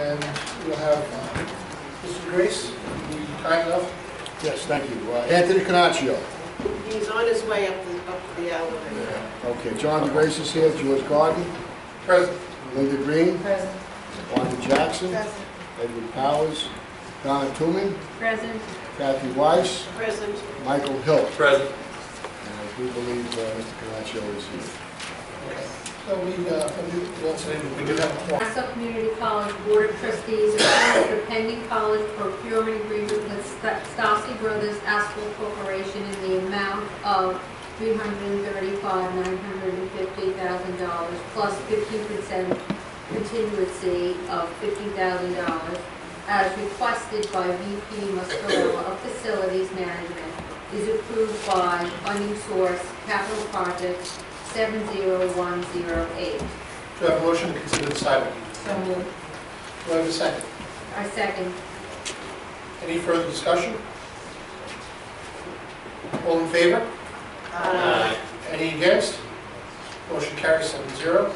And we'll have Mr. Grace, be kind enough. Yes, thank you. Anthony Canaccio. He's on his way up the elevator. Okay, John DeGrace is here. George Garden. Present. Linda Green. Present. Wanda Jackson. Present. Edward Powers. Donna Tooman. Present. Kathy Weiss. Present. Michael Hill. Present. And I do believe Mr. Canaccio is here. Okay. So we do have a form. Nassau Community College Board of Trustees approves the pending college procurement agreement with Stassi Brothers Asphalt Corporation in the amount of $335,950,000 plus 15% contingency of $50,000 as requested by VP Muscarella of Facilities Management is approved by funding source Capital Projects 70108. Do I have a motion to consider this item? So moved. Do I have a second? I second. Any further discussion? All in favor? Aye. Any against? Motion carries 7-0.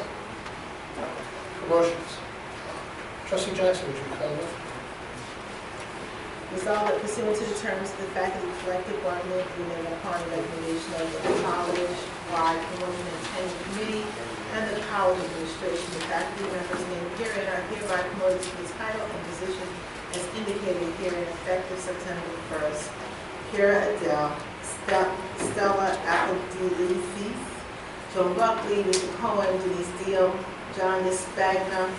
Promotions. Trustee Jackson, would you call it? Resolved that pursuant to the terms of the faculty collective bargaining agreement upon the recommendation of the college-wide promotion and tenure committee and the college administration, the faculty members named herein are hereby promoted to the title and position as indicated herein effective September 1st. Kira Adele, Stella Appledee, Joan Buckley, Lisa Cohen, Denise Deal, John Spagna,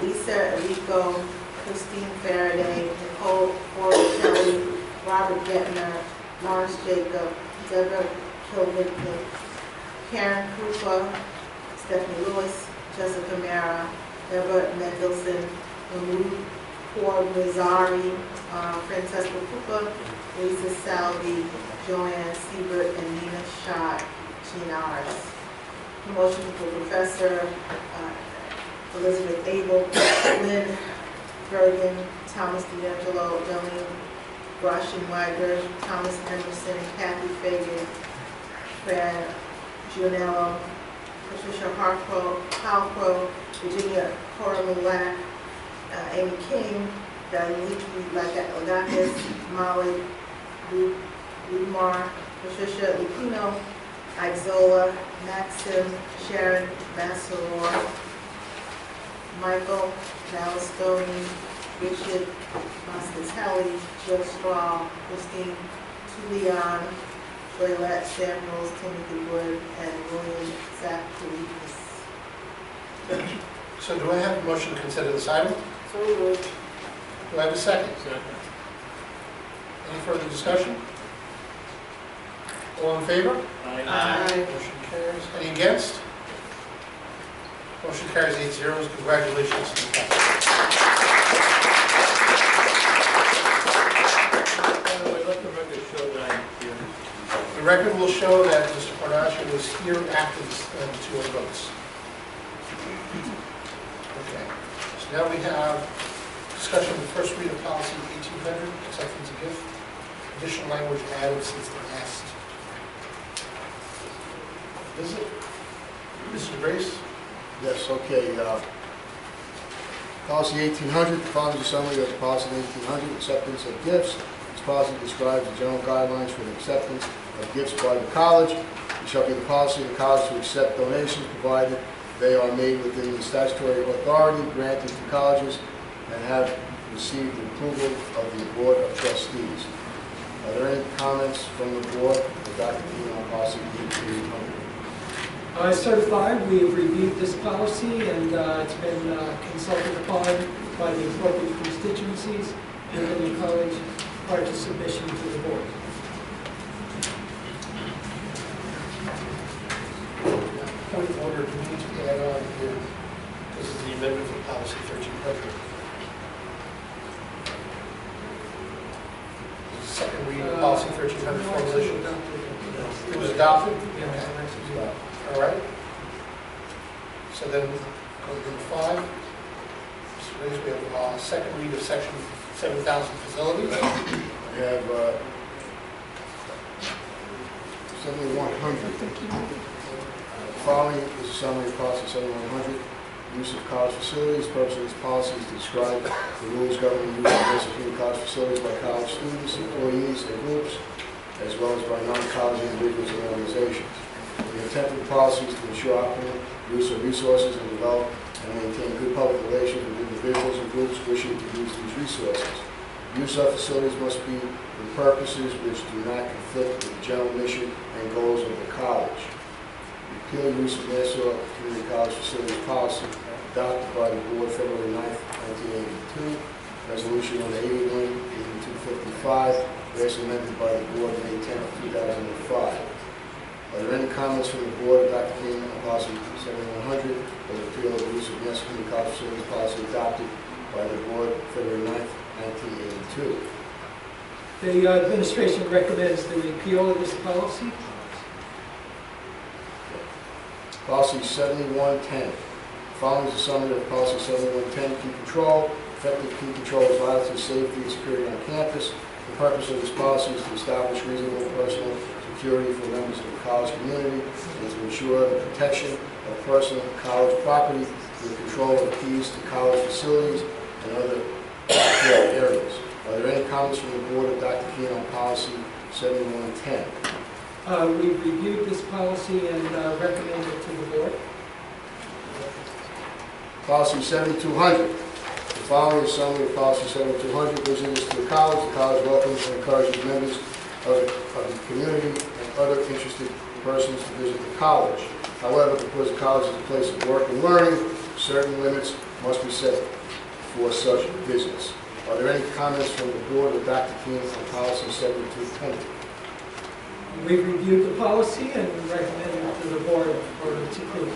Lisa Alico, Christine Faraday, Nicole Kelly, Robert Gettner, Lawrence Jacob, Deborah Kilvicknick, Karen Krupa, Stephanie Lewis, Jessica Mara, Deborah Mendelson, Mahmoud Mizari, Francesca Krupa, Lisa Salvi, Joanne Siebert, and Nina Schott Chinaris. Promotion for Professor Elizabeth Abel, Lynn Bergen, Thomas D'Angelo, Darlene Brashenweiger, Thomas Emerson, Kathy Fagan, Fran Gianello, Patricia Halcro, Virginia Coromulak, Amy King, Dimitri Lagakis, Molly Lumar, Patricia Lupino, Ixola, Maxim, Sharon Massoror, Michael Malastoni, Richard Moscatelli, Joe Straw, Christine Tullian, Joylette Samuels, Timothy Wood, and William Zacharias. So do I have a motion to consider this item? So moved. Do I have a second? Any further discussion? All in favor? Aye. Motion carries. Any against? Motion carries 8-0. Congratulations to the faculty. The record will show that Mr. Cornacchio was here after the two other votes. Okay. So now we have discussion of the first read of policy 1800, acceptance of gift. Additional language added since the last visit. Mr. Grace? Yes, okay. Policy 1800, the following is a summary of the policy 1800, acceptance of gifts. This policy describes the general guidelines for the acceptance of gifts by the college. It shall be the policy of the college to accept donations provided they are made within the statutory authority granted to colleges and have received the approval of the Board of Trustees. Are there any comments from the board or Dr. Dean on policy 1800? Certified, we have reviewed this policy and it's been consulted upon by the appropriate constituencies within the college prior to submission to the board. Point of order, do we need to add on here? This is the amendment for policy 1300. Second reading of policy 1300 formulation. It was adopted? Okay. All right. So then, go to number 5. So we have second read of section 7,000 facilities. We have 7100. Following is a summary of policy 7100. use of college facilities. The purpose of this policy is to describe the rules governing use of executing college facilities by college students, employees, and groups, as well as by non-college individuals and organizations. The intent of the policy is to ensure optimal use of resources and develop and maintain good public relations with individuals and groups wishing to use these resources. Use of facilities must be for purposes which do not conflict with the general mission and goals of the college. Repeal use of Nassau Community College Facilities Policy adopted by the Board February 9, 1982. Resolution number 81-8255, last amended by the Board May 10, 2005. Are there any comments from the Board of Dr. King on policy 7100 or the repeal of the use of Nassau Community College Facilities Policy adopted by the Board February 9, 1982? The administration recommends the repeal of this policy. Policy 7110. Following is a summary of policy 7110, key control. Effective key control is vital to safety and security on campus. The purpose of this policy is to establish reasonable personal security for members of the college community and to ensure the protection of personal college property through the control of keys to college facilities and other areas. Are there any comments from the Board of Dr. Keene on policy 7110? We reviewed this policy and recommend it to the board. Policy 7200. The following is a summary of policy 7200. Visitors to the college. The college welcomes and encourages members of the community and other interested persons to visit the college. However, because the college is a place of work and learning, certain limits must be set for such visits. Are there any comments from the Board of Dr. Keene on policy 7200? We reviewed the policy and recommend it to the board for its approval.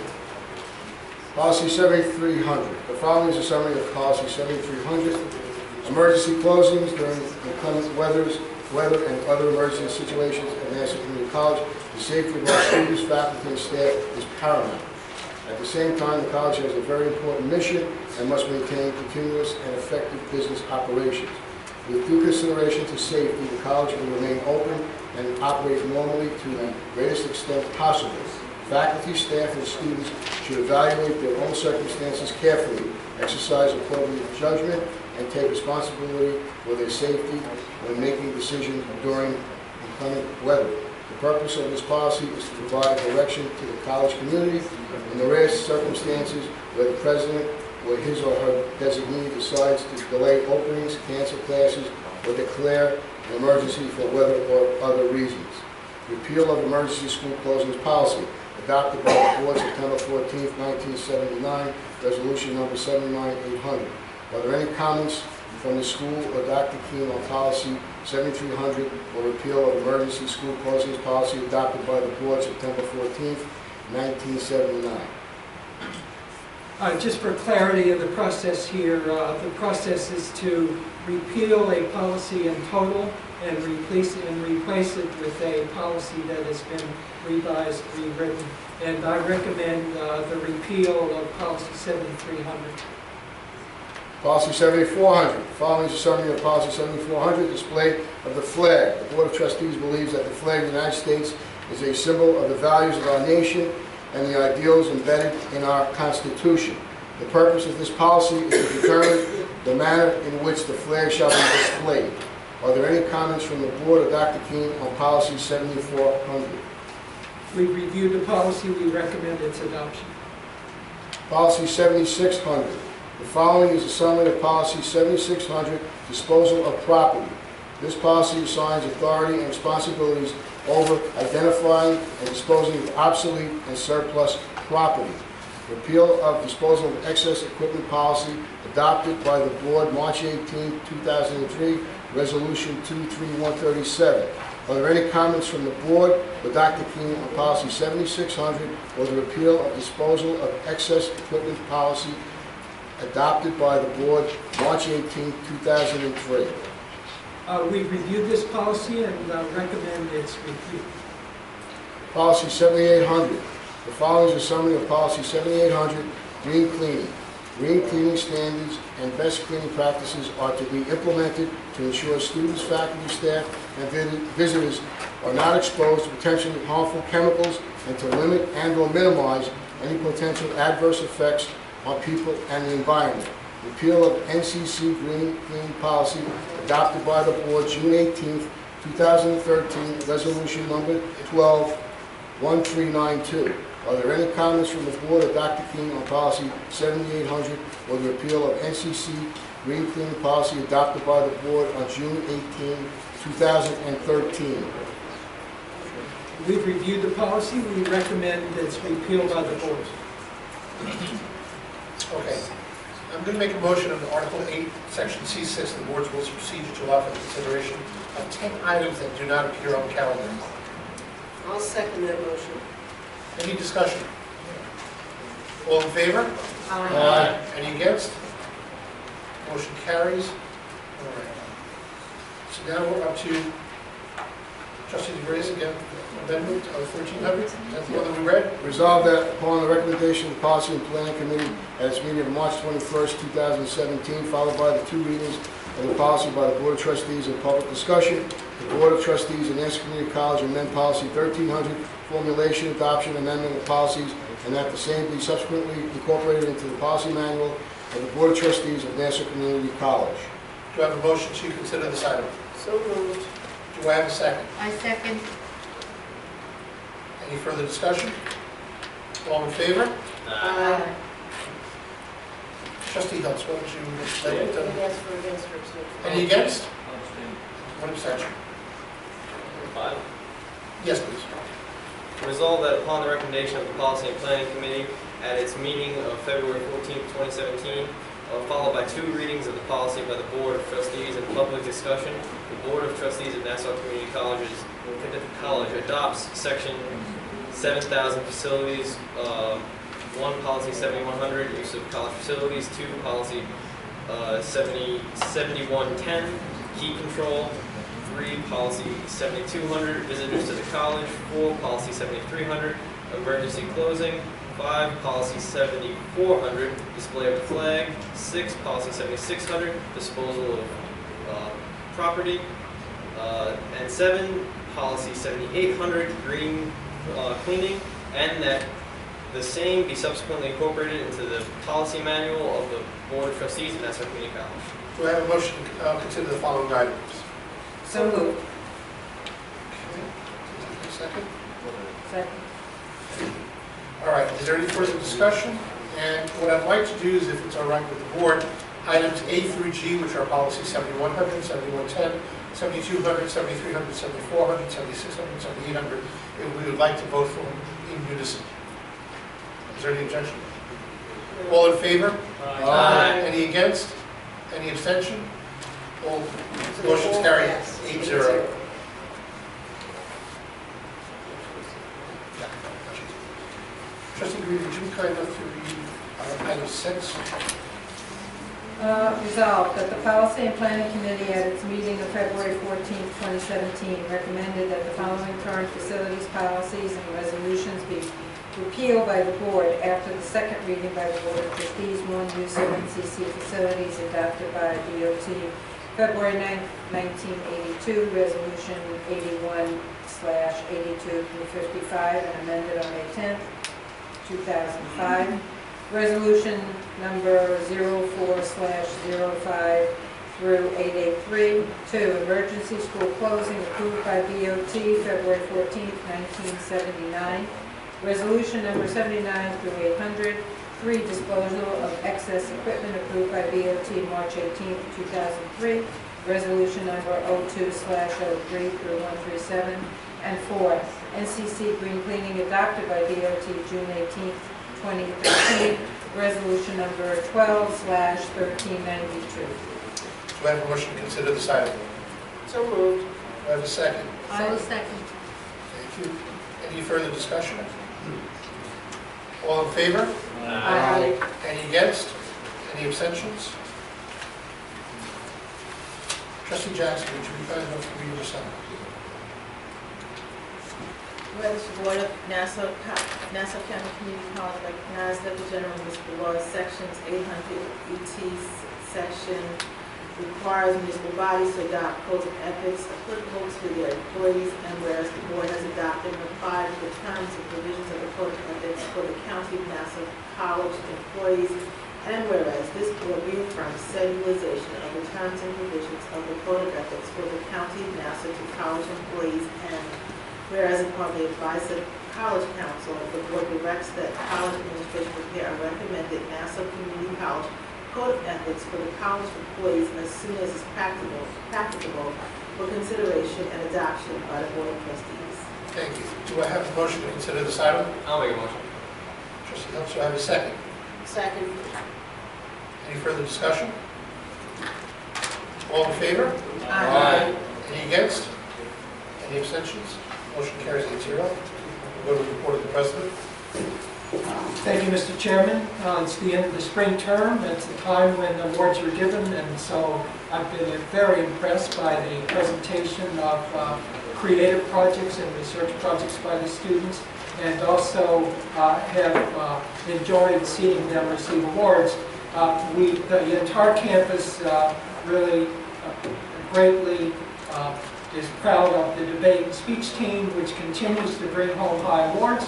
Policy 7300. The following is a summary of policy 7300. Emergency closings during inclement weather and other emergency situations at Nassau Community College. The safety of our students, faculty, and staff is paramount. At the same time, the college has a very important mission and must maintain continuous and effective business operations. With due consideration to safety, the college will remain open and operate normally to the greatest extent possible. Faculty, staff, and students should evaluate their own circumstances carefully, exercise appropriate judgment, and take responsibility for their safety when making decisions during inclement weather. The purpose of this policy is to provide direction to the college community in the rare circumstances where the president or his or her designee decides to delay openings, cancel classes, or declare an emergency for weather or other reasons. Repeal of emergency school closings policy, adopted by the Board September 14, 1979, resolution number 79800. Are there any comments from the school or Dr. Keene on policy 7300 or repeal of emergency school closings policy adopted by the Board September 14, 1979? Just for clarity of the process here, the process is to repeal a policy in total and replace it with a policy that has been revised, rewritten. And I recommend the repeal of policy 7300. Policy 7400. Following is a summary of policy 7400, display of the flag. The Board of Trustees believes that the flag of the United States is a symbol of the values of our nation and the ideals embedded in our Constitution. The purpose of this policy is to determine the manner in which the flag shall be displayed. Are there any comments from the Board of Dr. Keene on policy 7400? We reviewed the policy. We recommend its adoption. Policy 7600. The following is a summary of policy 7600, disposal of property. This policy assigns authority and responsibilities over identifying and disposing of obsolete and surplus property. Repeal of disposal of excess equipment policy adopted by the Board March 18, 2003, resolution 23137. Are there any comments from the Board or Dr. Keene on policy 7600 or the repeal of disposal of excess equipment policy adopted by the Board March 18, 2003? We reviewed this policy and recommend its repeal. Policy 7800. The following is a summary of policy 7800, green cleaning. Green cleaning standards and best cleaning practices are to be implemented to ensure students, faculty, staff, and visitors are not exposed to potentially harmful chemicals and to limit and or minimize any potential adverse effects on people and the environment. Repeal of NCC Green Clean Policy adopted by the Board June 18, 2013, Resolution number 12-1392. Are there any comments from the Board of Dr. King on Policy 7800 or the repeal of NCC Green Clean Policy adopted by the Board on June 18, 2013? We've reviewed the policy. We recommend it's repealed by the board. Okay. I'm going to make a motion under Article 8, Section C6 of the Board's Rules of Procedure to allow for the consideration of 10 items that do not appear on the calendar. I'll second that motion. Any discussion? All in favor? Aye. Any against? Motion carries. All right. So now we're up to Trustee DeGrace again, amendment of 1300. Is that the one that we read? Resolved that upon the recommendation of the Policy and Planning Committee at its meeting of March 21st, 2017, followed by the 2 readings of the policy by the Board of Trustees and public discussion, the Board of Trustees and Nassau Community College amend Policy 1300, formulation, adoption, amendment of policies, and that the same be subsequently incorporated into the policy manual of the Board of Trustees of Nassau Community College. Do I have a motion to consider this item? So moved. Do I have a second? I second. Any further discussion? All in favor? Aye. Trustee Hiltz, what would you like to... Yes, for against or abstention. Any against? One abstention. Yes, please. Resolved that upon the recommendation of the Policy and Planning Committee at its meeting of February 14, 2017, followed by 2 readings of the policy by the Board of Trustees and public discussion, the Board of Trustees of Nassau Community College adopts Section 7000 facilities, 1 Policy 7100, use of college facilities, 2 Policy 7110, heat control, 3 Policy 7200, visitors to the college, 4 Policy 7300, emergency closing, 5 Policy 7400, display of the flag, 6 Policy 7600, disposal of property, and 7 Policy 7800, green cleaning, and that the same be subsequently incorporated into the policy manual of the Board of Trustees of Nassau Community College. Do I have a motion to consider the following items? So moved. Second? Second. All right, is there any further discussion? And what I'd like to do is, if it's all right with the board, items A through G, which are policy 7100, 7110, 7200, 7300, 7400, 7600, 7800, if we would like to vote for them in unison. Is there any objection? All in favor? Aye. Any against? Any abstention? All motions carried, 8-0. Trustee Green, would you be kind enough to read item 6? Resolved that the Policy and Planning Committee at its meeting of February 14, 2017, recommended that the following current facilities policies and resolutions be repealed by the Board after the second reading by the Board of Trustees. 1, use of NCC facilities adopted by DOT February 9, 1982, Resolution 81/82-55, and amended on May 10, 2005. Resolution number 04/05 through 883. 2, emergency school closing approved by DOT February 14, 1979. Resolution number 79 through 800. 3, disposal of excess equipment approved by DOT March 18, 2003. Resolution number 02/03 through 137. And 4, NCC green cleaning adopted by DOT June 18, 2013, resolution number 12/1392. Do I have a motion to consider this item? So moved. Do I have a second? I will second. Thank you. Any further discussion? All in favor? Aye. Any against? Any abstentions? Trustee Jackson, would you be kind enough to read your son? Whereas the Board of Nassau County Community College recognized that the general municipal laws, sections 800 ET, section requires municipal bodies to adopt codes of ethics applicable to their employees, and whereas the board has adopted and applied the terms and provisions of the code of ethics for the County of Nassau College employees, and whereas this board reaffirms said utilization of the terms and provisions of the code of ethics for the County of Nassau to college employees, and whereas upon the advice of College Council, the board directs that college administration prepare a recommended Nassau Community College Code of Ethics for the college employees as soon as is practicable for consideration and adoption by the Board of Trustees. Thank you. Do I have a motion to consider this item? I'll make a motion. Trustee Hilton, do I have a second? Second. Any further discussion? All in favor? Aye. Any against? Any abstentions? Motion carries 8-0. We'll go to the report of the President. Thank you, Mr. Chairman. It's the end of the spring term. It's the time when awards are given, and so I've been very impressed by the presentation of creative projects and research projects by the students, and also have enjoyed seeing them receive awards. The entire campus really greatly is proud of the debate and speech team, which continues to bring home high awards.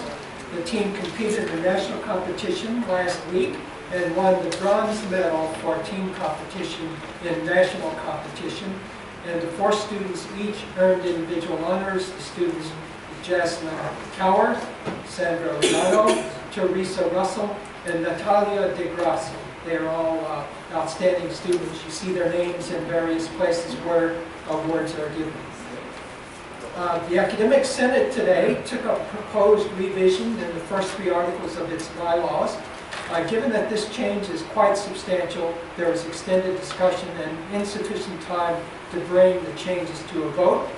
The team competed in the national competition last week and won the bronze medal for team competition in national competition. And the 4 students each earned individual honors. The students Jaslyn Coward, Sandra Milano, Teresa Russell, and Natalia DeGrasso. They are all outstanding students. You see their names in various places where awards are given. The Academic Senate today took up proposed revision in the first 3 articles of its bylaws. Given that this change is quite substantial, there was extended discussion and insufficient time to bring the changes to a vote.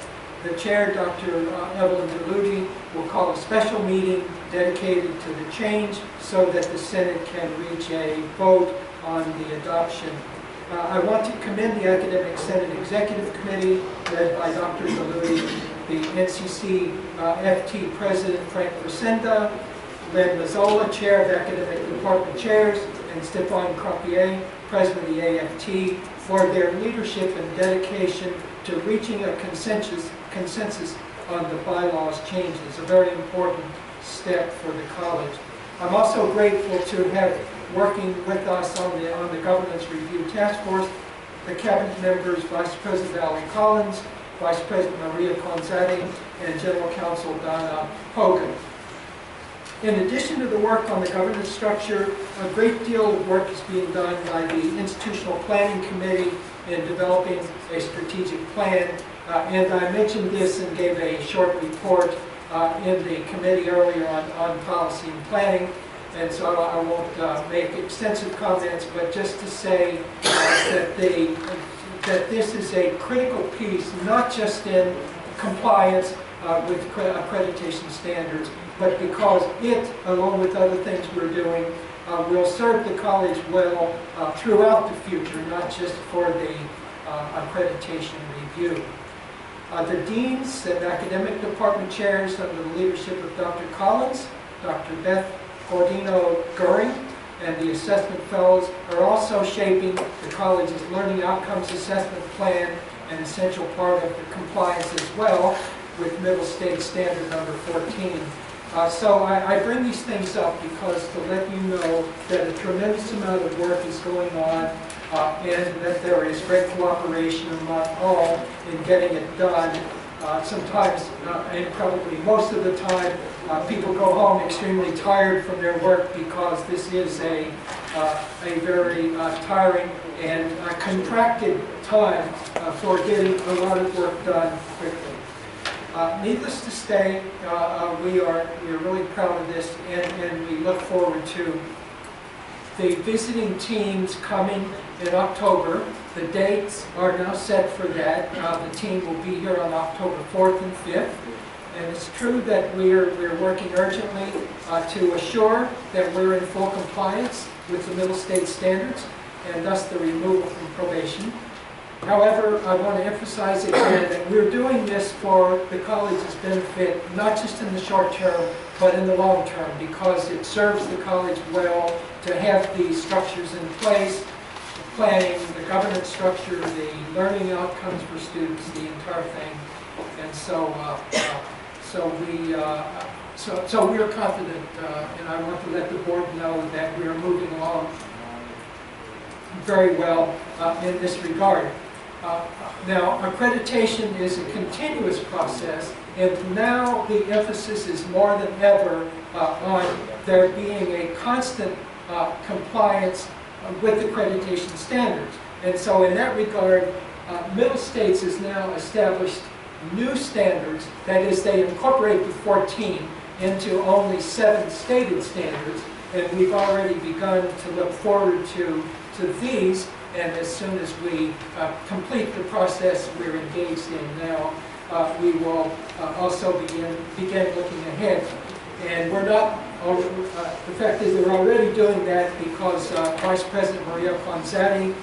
The chair, Dr. Evelyn DeLudy, will call a special meeting dedicated to the change so that the Senate can reach a vote on the adoption. I want to commend the Academic Senate Executive Committee, led by Dr. DeLudy, the NCC FT President Frank Resenda, Len Mazzola, Chair of Academic Department Chairs, and Stephane Cropier, President of the AFT, for their leadership and dedication to reaching a consensus on the bylaws changes, a very important step for the college. I'm also grateful to have working with us on the Governance Review Task Force, the Cabinet members, Vice President Valerie Collins, Vice President Maria Conzatti, and General Counsel Donna Hogan. In addition to the work on the governance structure, a great deal of work is being done by the Institutional Planning Committee in developing a strategic plan. And I mentioned this and gave a short report in the committee earlier on policy and planning. And so I won't make extensive comments, but just to say that this is a critical piece, not just in compliance with accreditation standards, but because it, along with other things we're doing, will serve the college well throughout the future, not just for the accreditation review. The deans and academic department chairs under the leadership of Dr. Collins, Dr. Beth Gordino-Goering, and the assessment fellows are also shaping the college's learning outcomes assessment plan, an essential part of the compliance as well with Middle State Standard number 14. So I bring these things up because to let you know that a tremendous amount of work is going on and that there is great cooperation among all in getting it done. Sometimes, and probably most of the time, people go home extremely tired from their work because this is a very tiring and contracted time for getting a lot of work done quickly. Needless to say, we are really proud of this, and we look forward to the visiting teams coming in October. The dates are now set for that. The team will be here on October 4th and 5th. And it's true that we're working urgently to assure that we're in full compliance with the Middle State standards and thus the removal from probation. However, I want to emphasize again that we're doing this for the college's benefit, not just in the short term, but in the long term, because it serves the college well to have these structures in place. planning, the governance structure, the learning outcomes for students, the entire thing. And so, so we are confident, and I want to let the board know that we are moving along very well in this regard. Now, accreditation is a continuous process, and now the emphasis is more than ever on there being a constant compliance with accreditation standards. And so in that regard, Middle States has now established new standards. That is, they incorporate the 14 into only 7 stated standards, and we've already begun to look forward to these, and as soon as we complete the process we're engaged in now, we will also begin looking ahead. And we're not, the fact is we're already doing that because Vice President Maria Fonzati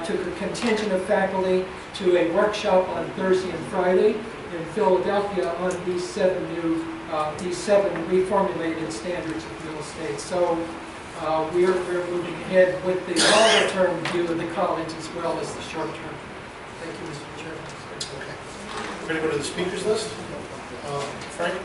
took a contingent of faculty to a workshop on Thursday and Friday in Philadelphia on these 7 reformulated standards of Middle States. So we're moving ahead with the longer-term view of the college as well as the short-term. Thank you, Mr. Chairman. Okay. We're going to go to the speakers list. Frank?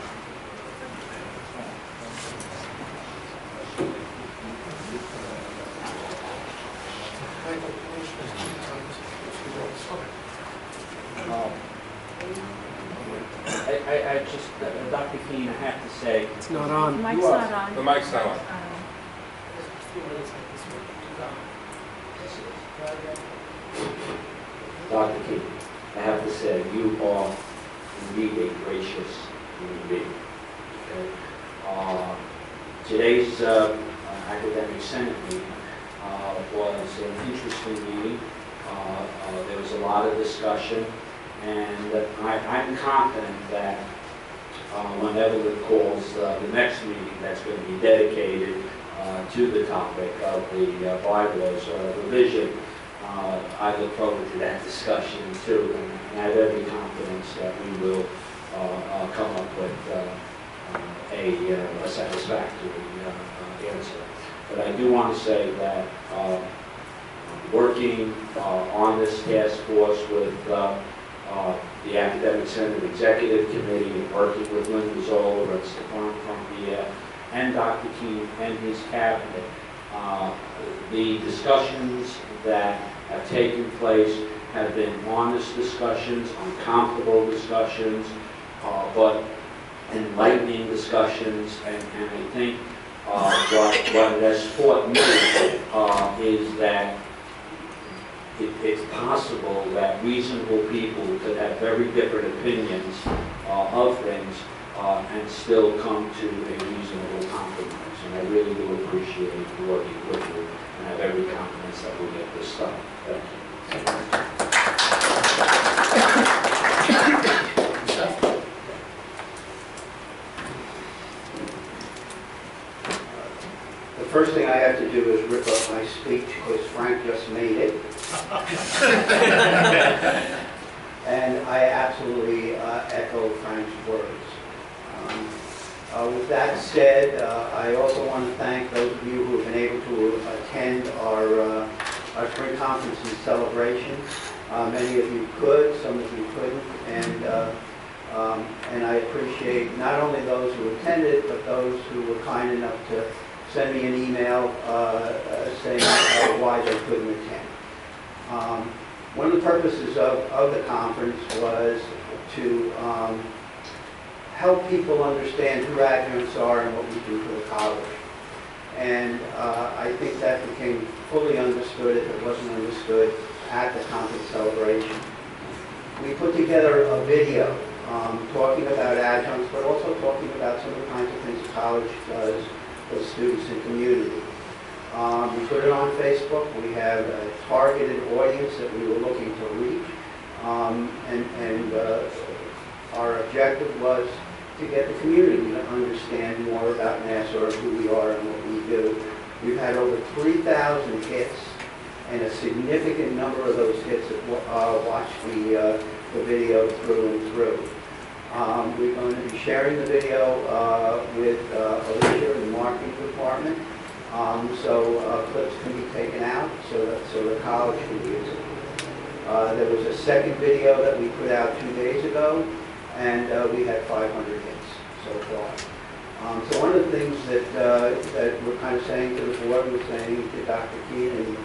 I just, Dr. Keene, I have to say. It's not on. The mic's not on. The mic's not on. Dr. Keene, I have to say, you are indeed a gracious human being. Okay? Today's academic senate meeting was an interesting meeting. There was a lot of discussion, and I'm confident that whenever it calls the next meeting that's going to be dedicated to the topic of the bylaws revision, I look forward to that discussion too, and I have every confidence that we will come up with a satisfactory answer. But I do want to say that working on this task force with the Academic Senate Executive Committee, and working with Linda Zoller and Stefan Trumpier and Dr. Keene and his cabinet, the discussions that have taken place have been honest discussions, uncomfortable discussions, but enlightening discussions, and I think what it has taught me is that it's possible that reasonable people could have very different opinions of things and still come to a reasonable compromise. And I really do appreciate working with you, and I have every confidence that we'll get this done. Thank you. The first thing I have to do is rip up my speech because Frank just made it. And I absolutely echo Frank's words. With that said, I also want to thank those of you who have been able to attend our spring conference and celebration. Many of you could, some of you couldn't, and I appreciate not only those who attended, but those who were kind enough to send me an email saying why they couldn't attend. One of the purposes of the conference was to help people understand who adjuncts are and what we do for the college. And I think that became fully understood, if it wasn't understood, at the conference celebration. We put together a video talking about adjuncts, but also talking about some of the kinds of things the college does for students and community. We put it on Facebook. We have a targeted audience that we were looking to reach. And our objective was to get the community to understand more about Nassau, who we are and what we do. We've had over 3,000 hits, and a significant number of those hits have watched the video through and through. We're going to be sharing the video with Alicia in the marketing department. So clips can be taken out so the college can use it. There was a second video that we put out 2 days ago, and we had 500 hits so far. So one of the things that we're kind of saying to the board, we're saying to Dr. Keene, and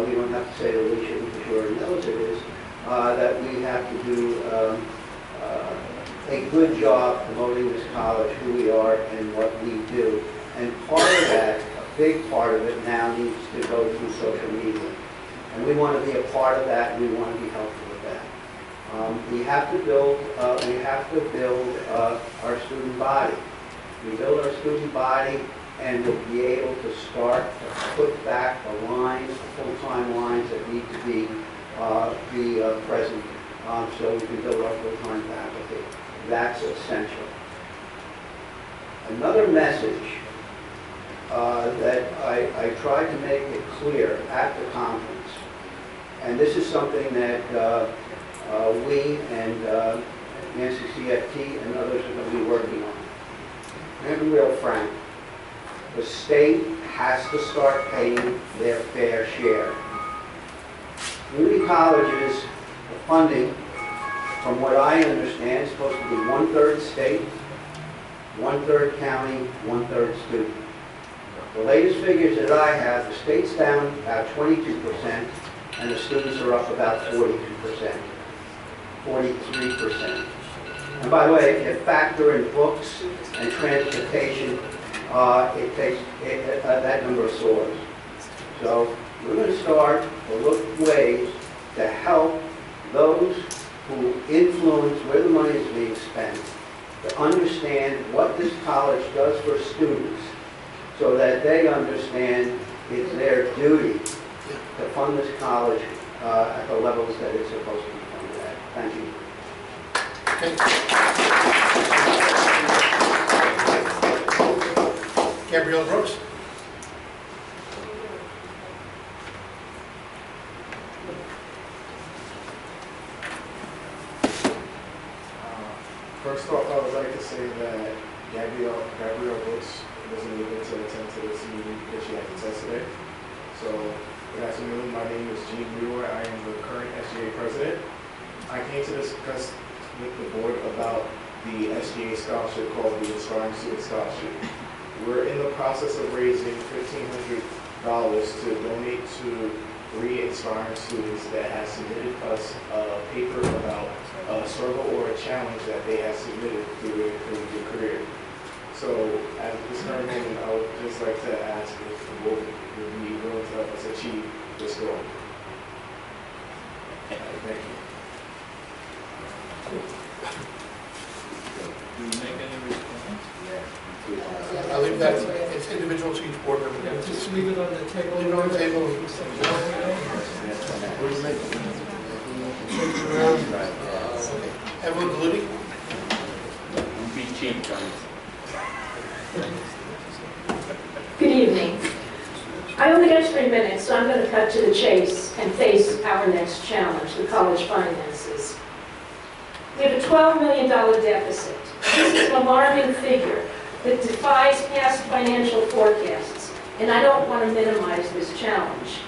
we don't have to say that we shouldn't, for sure he knows it is, that we have to do a good job promoting this college, who we are, and what we do. And part of that, a big part of it now needs to go through social media. And we want to be a part of that, and we want to be helpful with that. We have to build our student body. We build our student body, and we'll be able to start to put back the lines, the full-time lines that need to be present, so we can build our full-time faculty. That's essential. Another message that I tried to make it clear at the conference, and this is something that we and NCCFT and others are going to be working on. I'm going to be real frank. The state has to start paying their fair share. Community colleges, the funding, from what I understand, is supposed to be 1/3 state, 1/3 county, 1/3 student. The latest figures that I have, the state's down about 22%, and the students are up about 42%, 43%. And by the way, if you factor in books and transportation, that number soars. So we're going to start to look for ways to help those who influence where the money is being spent to understand what this college does for students, so that they understand it's their duty to fund this college at the levels that it's supposed to be funded at. Thank you. Gabrielle Brooks. First off, I would like to say that Gabrielle Brooks wasn't able to attend to this meeting because she had to test today. So, good afternoon. My name is Gene Brewer. I am the current SGA president. I came to discuss with the board about the SGA scholarship called the Inspiring Student Scholarship. We're in the process of raising $1,500 to donate to 3 inspiring students that have submitted us a paper about a struggle or a challenge that they have submitted through their career. So at this current moment, I would just like to ask if the board would be willing to help us achieve this goal. Thank you. Do you make any response? I leave that, it's individual to each board member. Just leave it on the table. Leave it on the table. Evelyn Galudi. Be cheap, Johnny. Good evening. I only got 3 minutes, so I'm going to cut to the chase and face our next challenge, the college finances. We have a $12 million deficit. This is an alarming figure that defies past financial forecasts, and I don't want to minimize this challenge.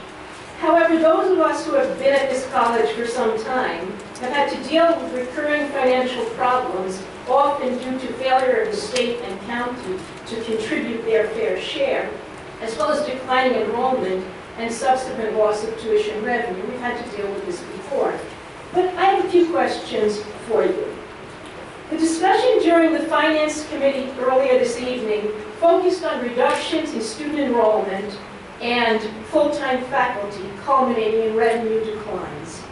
However, those of us who have been at this college for some time have had to deal with recurring financial problems, often due to failure of the state and county to contribute their fair share, as well as declining enrollment and subsequent loss of tuition revenue. We've had to deal with this before. But I have a few questions for you. The discussion during the Finance Committee earlier this evening focused on reductions in student enrollment and full-time faculty, culminating in revenue declines.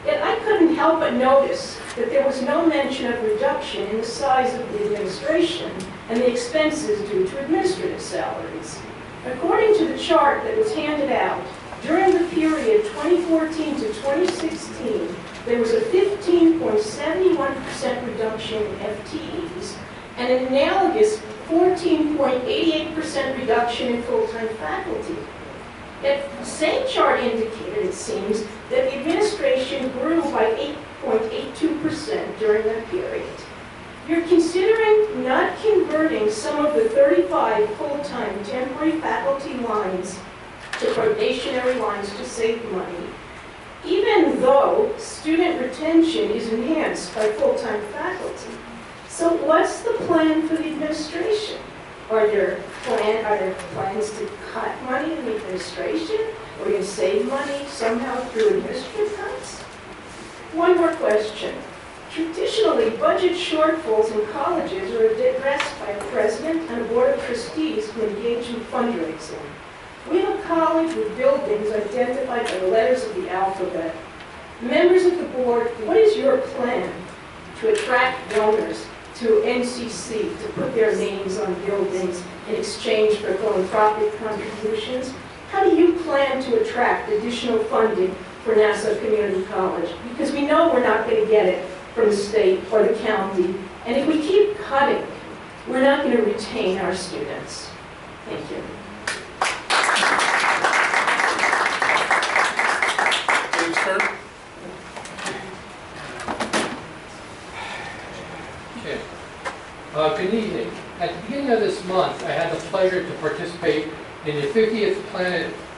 Yet I couldn't help but notice that there was no mention of reduction in the size of the administration and the expenses due to administrative salaries. According to the chart that was handed out, during the period 2014 to 2016, there was a 15.71% reduction in FTEs and an analogous 14.88% reduction in full-time faculty. Yet the same chart indicated, it seems, that the administration grew by 8.82% during that period. You're considering not converting some of the 35 full-time temporary faculty discretionary lines to save money, even though student retention is enhanced by full-time faculty. So what's the plan for the administration? Are there plans to cut money in the administration? Are we going to save money somehow through administrative cuts? One more question. Traditionally, budget shortfalls in colleges are addressed by a president and a board of trustees who engage in fundraising. We have a college with buildings identified by the letters of the alphabet. Members of the board, what is your plan to attract donors to NCC to put their names on buildings in exchange for philanthropic contributions? How do you plan to attract additional funding for Nassau Community College? Because we know we're not going to get it from the state or the county, and if we keep cutting, we're not going to retain our students. Thank you. Please, sir. Good evening. At the beginning of this month, I had the pleasure to participate in the 50th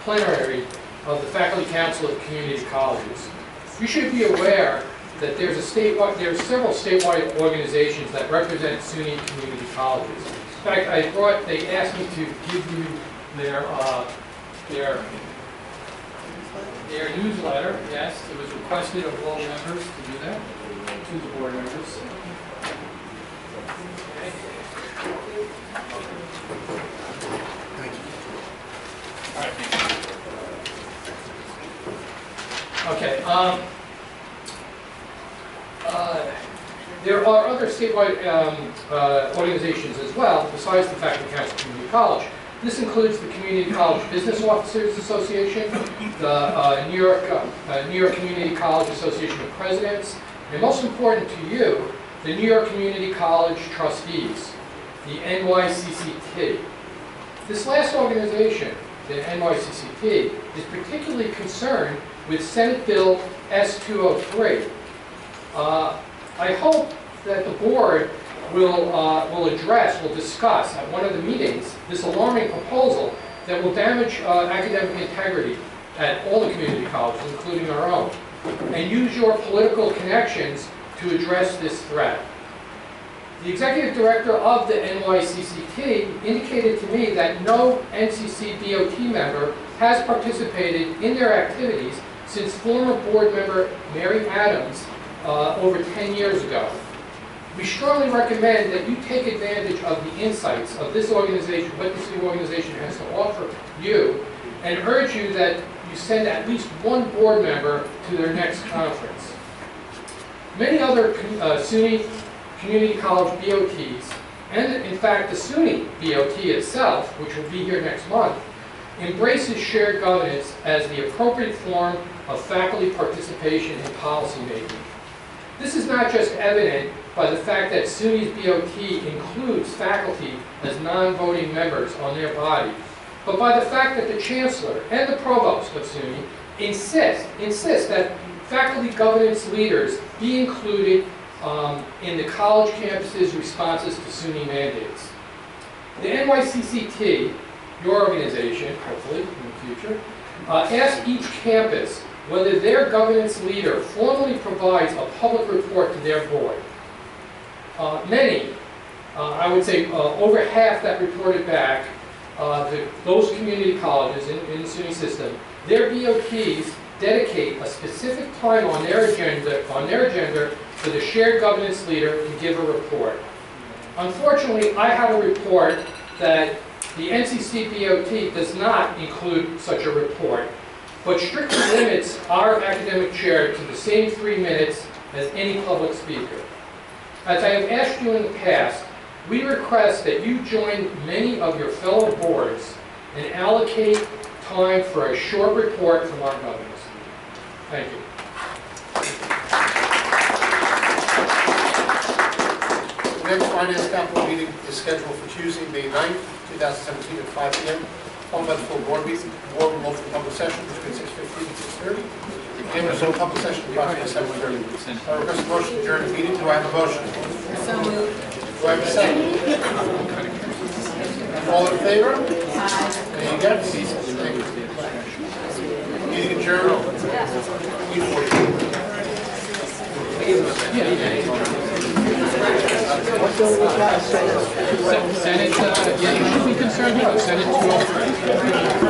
plenary of the Faculty Council of Community Colleges. You should be aware that there are several statewide organizations that represent SUNY community colleges. In fact, they asked me to give you their newsletter. Yes, it was requested of all members to do that, to the board members. Okay. There are other statewide organizations as well, besides the Faculty Council Community College. This includes the Community College Business Officers Association, the New York Community College Association of Presidents, and most important to you, the New York Community College Trustees, the NYCCT. This last organization, the NYCCT, is particularly concerned with Senate Bill S-203. I hope that the board will discuss at one of the meetings this alarming proposal that will damage academic integrity at all the community colleges, including our own, and use your political connections to address this threat. The executive director of the NYCCT indicated to me that no NCC BOT member has participated in their activities since former board member Mary Adams over 10 years ago. We strongly recommend that you take advantage of the insights of this organization, what this new organization has to offer you, and urge you that you send at least one board member to their next conference. Many other SUNY Community College BOTs, and in fact the SUNY BOT itself, which will be here next month, embraces shared governance as the appropriate form of faculty participation in policy making. This is not just evident by the fact that SUNY's BOT includes faculty as non-voting members on their body, but by the fact that the Chancellor and the Provost of SUNY insist that faculty governance leaders be included in the college campus's responses to SUNY mandates. The NYCCT, your organization, hopefully in the future, asks each campus whether their governance leader formally provides a public report to their board. Many, I would say over half that reported back to those community colleges in the SUNY system, their BOTs dedicate a specific time on their agenda for the shared governance leader to give a report. Unfortunately, I have a report that the NCC BOT does not include such a report, but strictly limits our academic chair to the same 3 minutes as any public speaker. As I have asked you in the past, we request that you join many of your fellow boards and allocate time for a short report from our governors. Thank you. The next Finance Capital meeting is scheduled for Tuesday, May 9th, 2017 at 5 p.m. Followed by the full board meeting. The board will move to public session between 6:15 and 6:30. And there's no public session approximately 7:30. I request a motion to adjourn the meeting. Do I have a motion? So moved. Do I have a second? All in favor? Any against? Thank you. Senate, yeah, you should be concerned about Senate 203.